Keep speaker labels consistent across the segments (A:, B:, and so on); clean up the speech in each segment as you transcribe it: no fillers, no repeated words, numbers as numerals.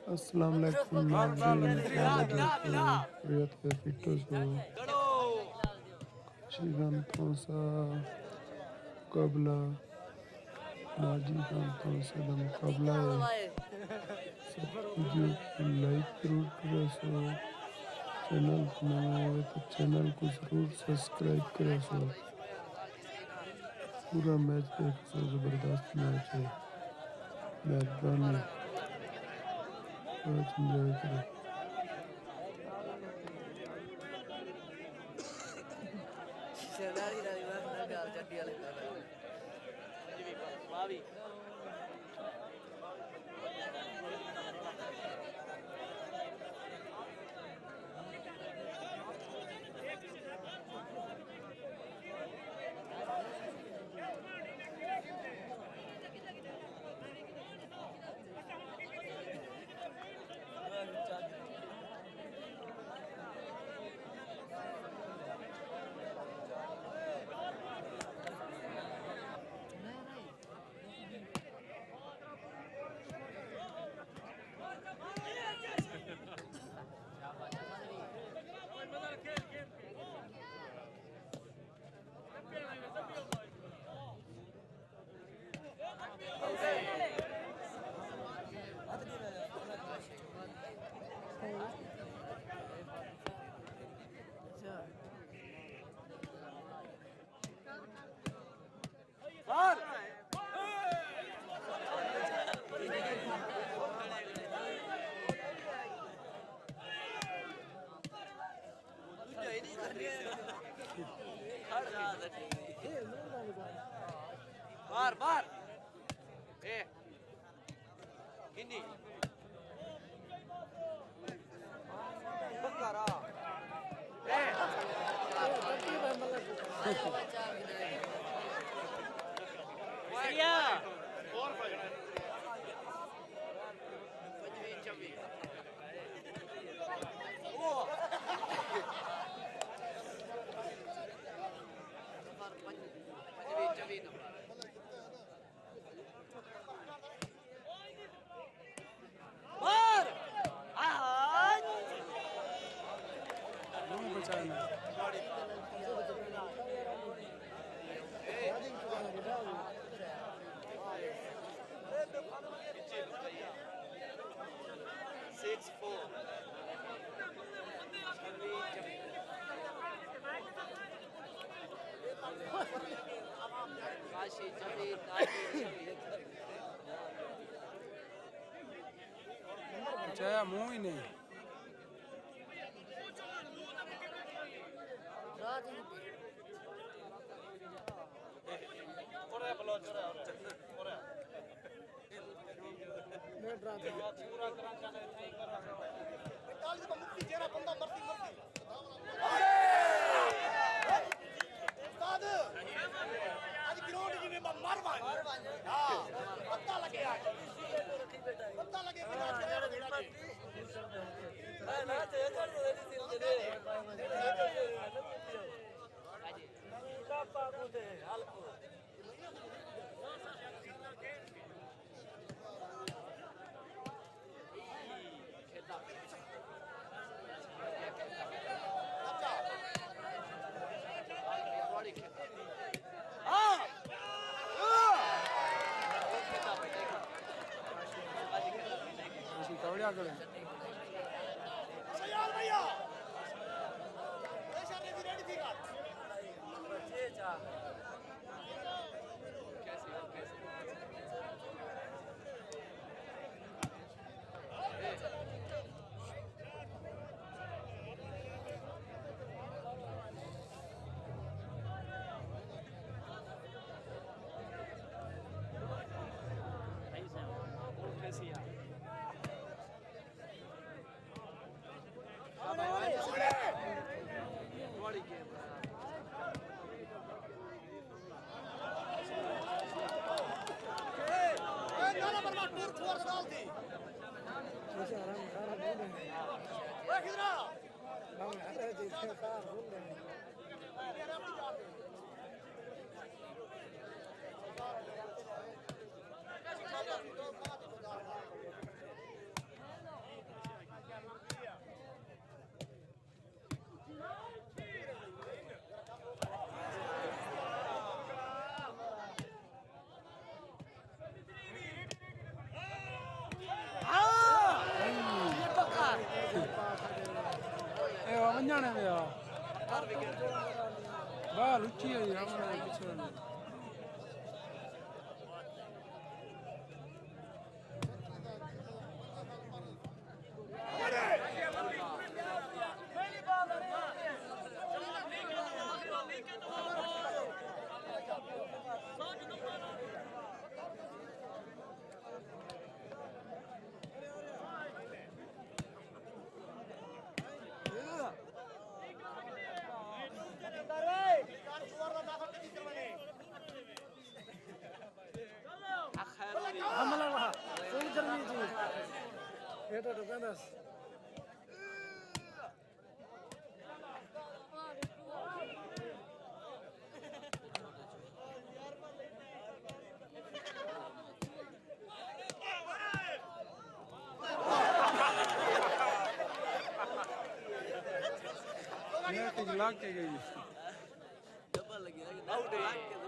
A: अस्सलाम वालेकुम नाज़रीन, स्वागत है आपको रियाद के फिटोस को श्रीराम थोसा मुकाबला नाजी खान थोसा का मुकाबला है। सब वीडियो को लाइक जरूर करो सो, चैनल को नए आए तो चैनल को ज़रूर सब्सक्राइब करो सो। पूरा मैच देख सो, ज़बरदस्त मैच है। मेहरबानी मैच एंजॉय करो।
B: बार बार ए किन्नी बकरा ए वारिया और फगड़ा 25 ओ 25 नंबर बार आज
A: नहीं बचाना
B: 6-4 काशी जमीन
A: बचाया मुंह ही नहीं। कवड़िया करें ਅੰਜਾਣੇ ਦੇ ਆ ਬਾਹਰ ਉੱਚੀ ਹੈ ਹਮਾਰੇ ਪਿੱਛੇ हमला रहा सही जल्दी जी ये तो कहना ये कुछ लाग के गई
B: डबल लगी आउट है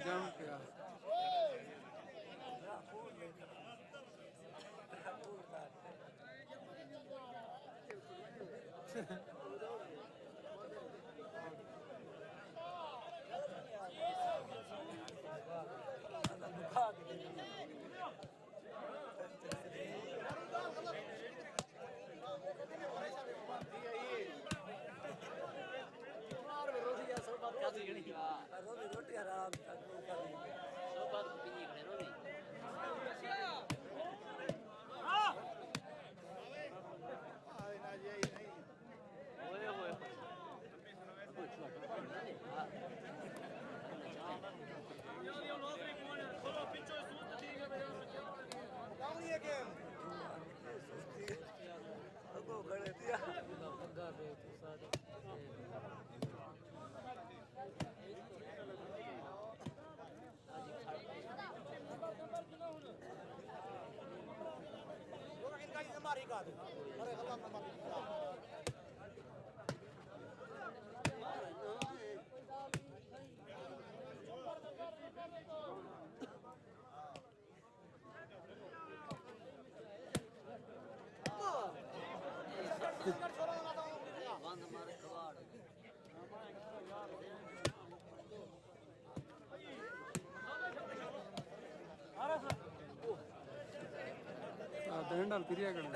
A: जम किया
B: रोटी आराम सो बात पीनी है रोटी ओए ओए बंद मारे कबाड़
A: దండాలు పిరియాగడ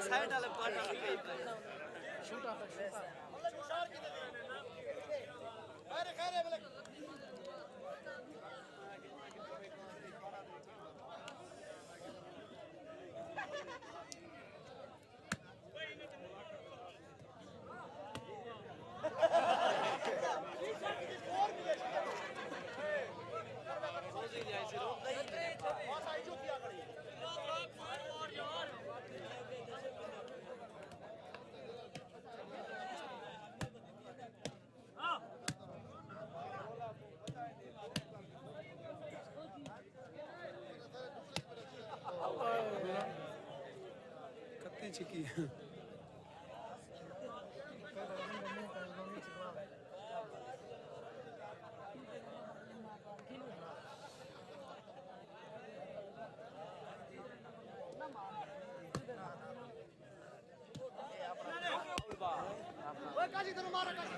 B: साइड वाले पार्ट वाले कहीं पे
A: छोटा
C: अरे खैर है
A: की
C: ओए काशी तेरे मारा काशी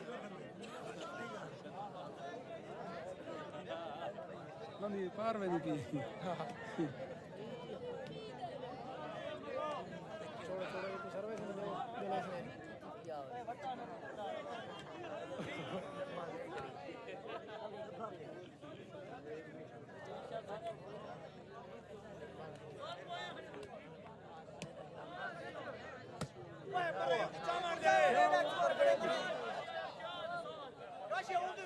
A: नहीं पार में नहीं पी
D: छोड़ो छोड़ो ये तो सर्विस में देना है
C: ओए पर चामड़ दे काशी उंड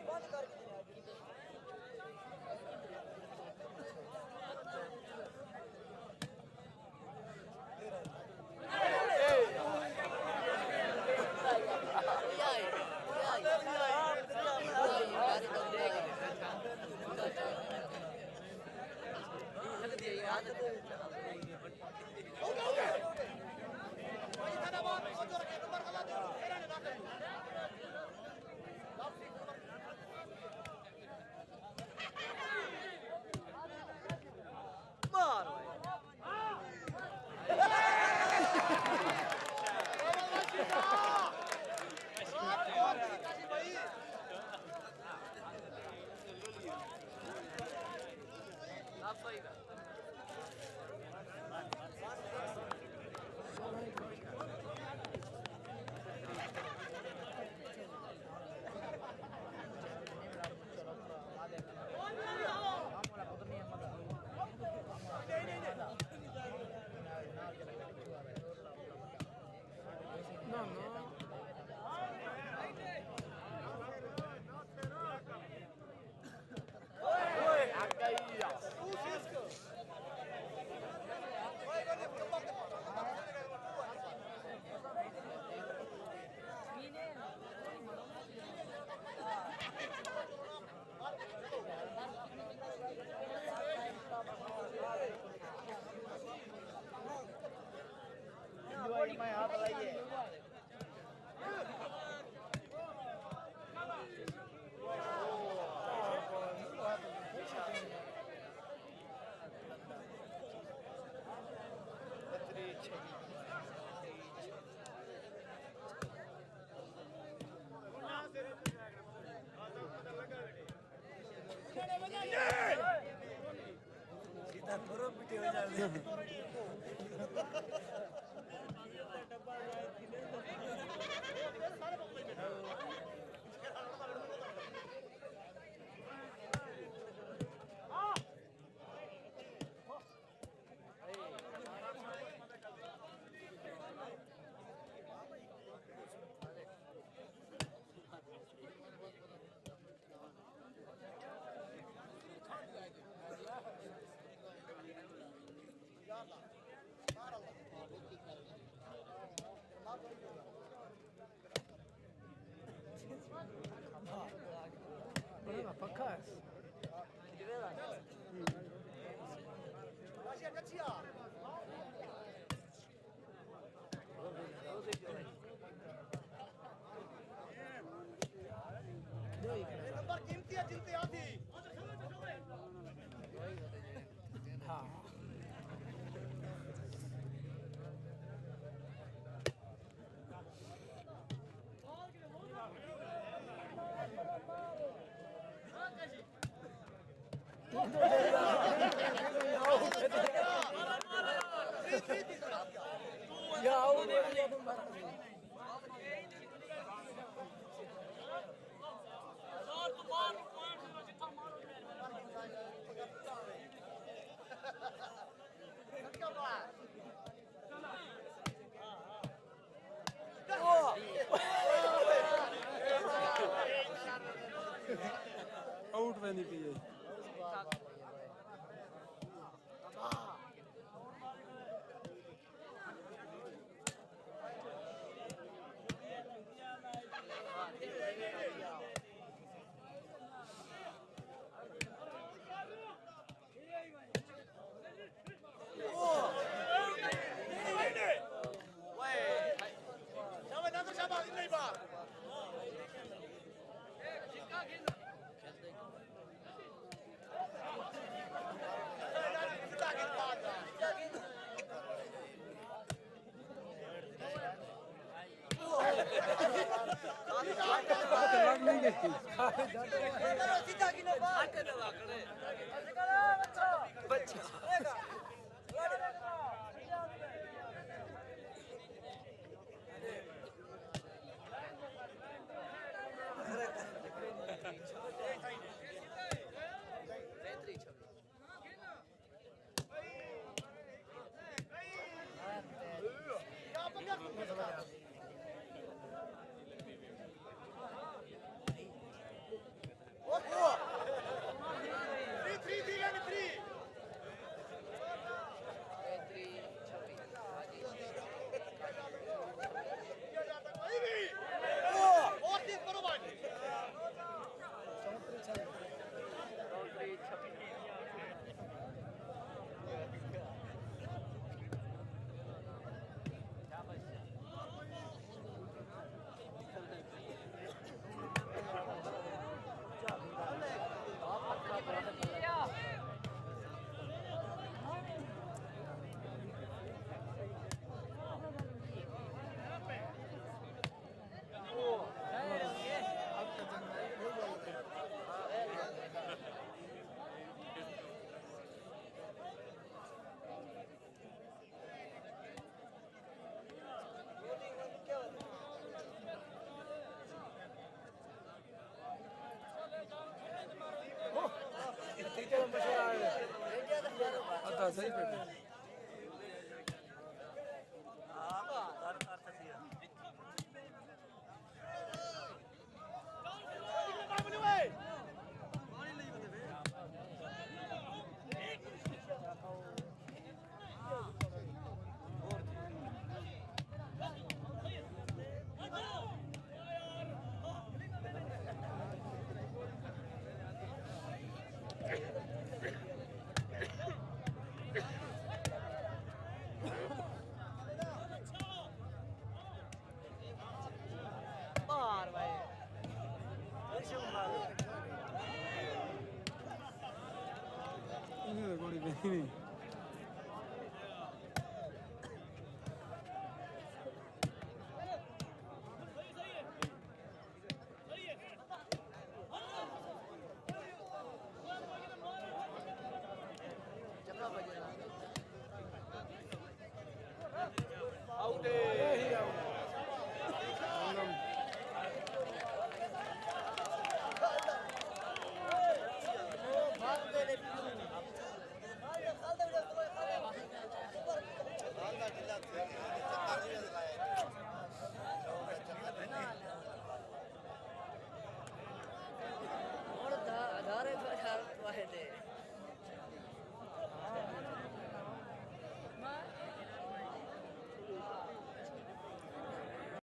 C: बंद कर भाई थाना बात को जोर के नंबर गला दे तेरा ने ना मार काशी भाई
B: आप सही का
C: मैं हाथ लगाइए सीधा करो पिटे हो जाए
D: पक्का है
C: नंबर कीमती है जिनते आती
D: हाँ या वो देख लिया तुम
A: आउट में नहीं पिए
C: सीधा की ना बात
B: आटे दवा खड़े
C: बच्चा
B: बेहतरी छवि बेहतरी छवि
C: और तीन करो भाई
B: बेहतरी छवि
D: तीसरे नंबर से आ रहे आता सही पे
B: बाहर भाई
D: इन्हें गोली नहीं